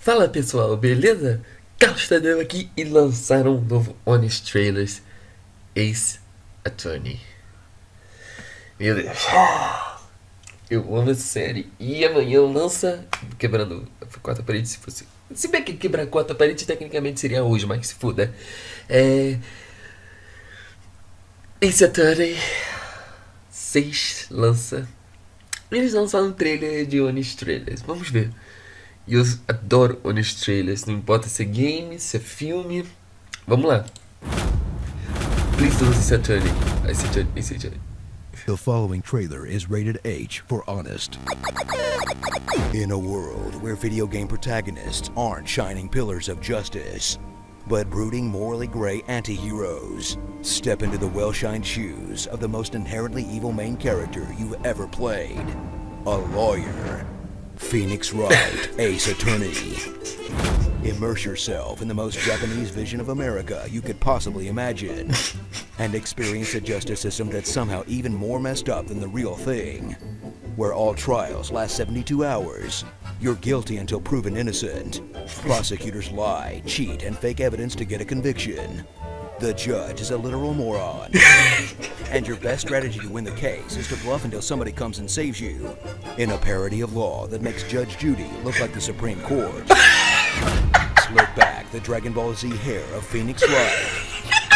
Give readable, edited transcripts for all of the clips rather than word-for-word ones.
Fala pessoal, beleza? Carlos Tadeu aqui e lançaram um novo Honest Trailers Ace Attorney. Meu Deus, eu amo essa série e amanhã lança quebrando a quarta parede se fosse. Se bem que quebrar a quarta parede tecnicamente seria hoje, mas se foda. Ace Attorney 6 lança. Eles lançaram um trailer de Honest Trailers, vamos ver. E eu adoro Honest Trailers, não importa se é game, se é filme. Vamos lá. Please do Ace Attorney. Ace Attorney. The following trailer is rated H for honest. In a world where video game protagonists aren't shining pillars of justice, but brooding morally gray anti-heroes, step into the well-shined shoes of the most inherently evil main character you've ever played, a lawyer. Phoenix Wright, Ace Attorney. Immerse yourself in the most Japanese vision of America you could possibly imagine, and experience a justice system that's somehow even more messed up than the real thing, where all trials last 72 hours, you're guilty until proven innocent, prosecutors lie, cheat, and fake evidence to get a conviction. The judge is a literal moron, and your best strategy to win the case is to bluff until somebody comes and saves you, in a parody of law that makes Judge Judy look like the Supreme Court. Slick back the Dragon Ball Z hair of Phoenix Wright,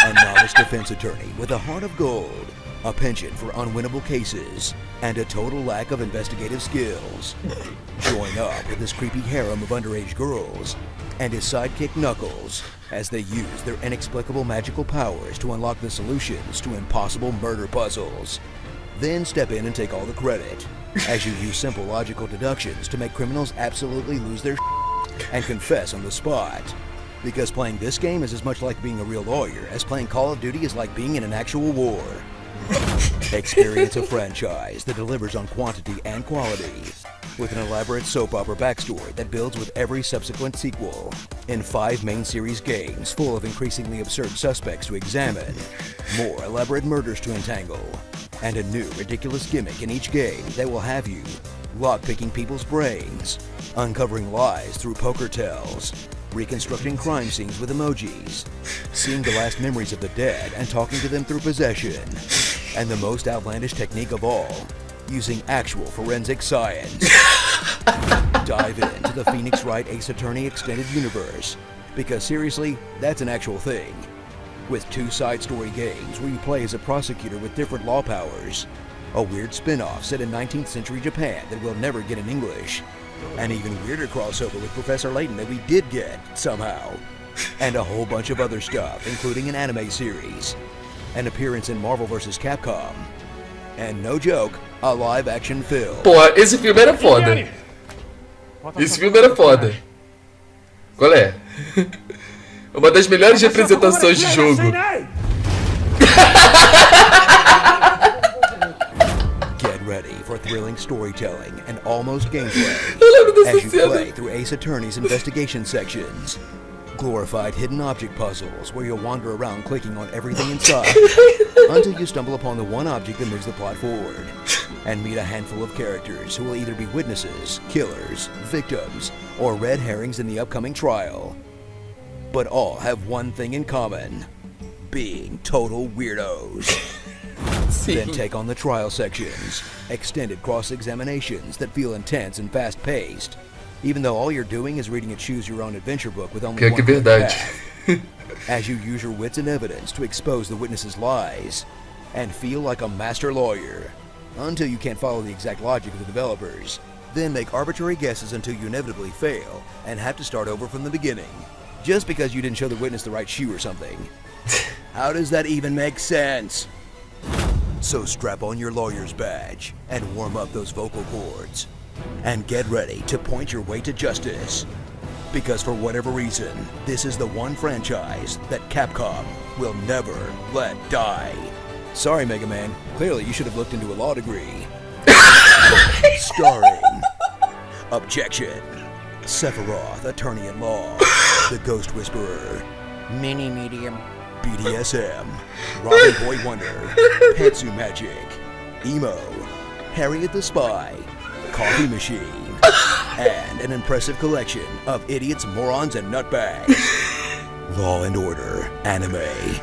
a novice defense attorney with a heart of gold, a penchant for unwinnable cases, and a total lack of investigative skills. Join up with his creepy harem of underage girls and his sidekick Knuckles as they use their inexplicable magical powers to unlock the solutions to impossible murder puzzles. Then step in and take all the credit, as you use simple logical deductions to make criminals absolutely lose their and confess on the spot. Because playing this game is as much like being a real lawyer as playing Call of Duty is like being in an actual war. Experience a franchise that delivers on quantity and quality, with an elaborate soap opera backstory that builds with every subsequent sequel, in 5 main series games full of increasingly absurd suspects to examine, more elaborate murders to entangle, and a new ridiculous gimmick in each game that will have you lockpicking people's brains, uncovering lies through poker tells, reconstructing crime scenes with emojis, seeing the last memories of the dead and talking to them through possession, and the most outlandish technique of all, using actual forensic science. Dive into the Phoenix Wright Ace Attorney Extended Universe, because seriously, that's an actual thing. With 2 side story games where you play as a prosecutor with different law powers, a weird spin-off set in 19th century Japan that we'll never get in English, an even weirder crossover with Professor Layton that we did get, somehow, and a whole bunch of other stuff, including an anime series, an appearance in Marvel vs. Capcom, and no joke, a live-action film. Porra, esse filme era foda. Esse filme era foda. Qual é? Uma das melhores representações de jogo. Get ready for thrilling storytelling and almost gameplay as you play through Ace Attorney's investigation sections. Glorified hidden object puzzles where you'll wander around clicking on everything inside until you stumble upon the one object that moves the plot forward, and meet a handful of characters who will either be witnesses, killers, victims, or red herrings in the upcoming trial. But all have one thing in common: being total weirdos. Then take on the trial sections, extended cross-examinations that feel intense and fast-paced, even though all you're doing is reading a choose-your-own-adventure book with only one quick path, as you use your wits and evidence to expose the witnesses' lies, and feel like a master lawyer, until you can't follow the exact logic of the developers, then make arbitrary guesses until you inevitably fail, and have to start over from the beginning, just because you didn't show the witness the right shoe or something. How does that even make sense? So strap on your lawyer's badge, and warm up those vocal cords, and get ready to point your way to justice. Because for whatever reason, this is the one franchise that Capcom will never let die. Sorry, Mega Man. Clearly you should have looked into a law degree. Starring Objection, Sephiroth, Attorney-at-Law, The Ghost Whisperer, Mini Medium, BDSM, Robin Boy Wonder, Pantsu Magic, Emo, Harriet the Spy, Coffee Machine, and an impressive collection of idiots, morons, and nutbags. Law and Order Anime.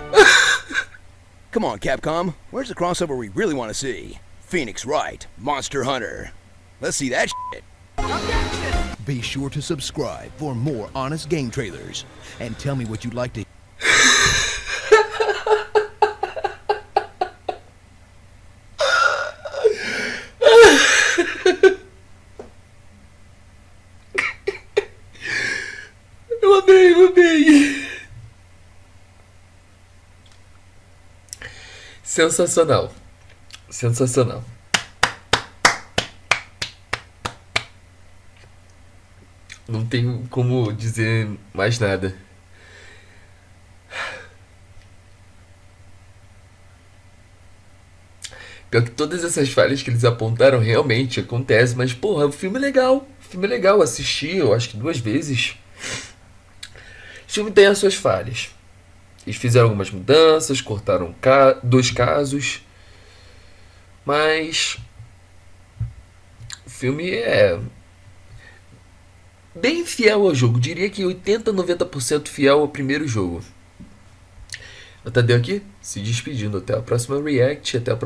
Come on, Capcom. Where's the crossover we really want to see? Phoenix Wright, Monster Hunter. Let's see that shit. Be sure to subscribe for more honest game trailers. And tell me what you'd like to... Eu amei. Sensacional. Não tenho como dizer mais nada. Pior que todas essas falhas que eles apontaram realmente acontecem, mas porra, o filme é legal. Assisti, eu acho que 2 vezes. O filme tem as suas falhas. Eles fizeram algumas mudanças, cortaram 2 casos. Mas o filme é bem fiel ao jogo. Diria que 80-90% fiel ao primeiro jogo. O Tadeu aqui, se despedindo. Até a próxima react. Até a próxima.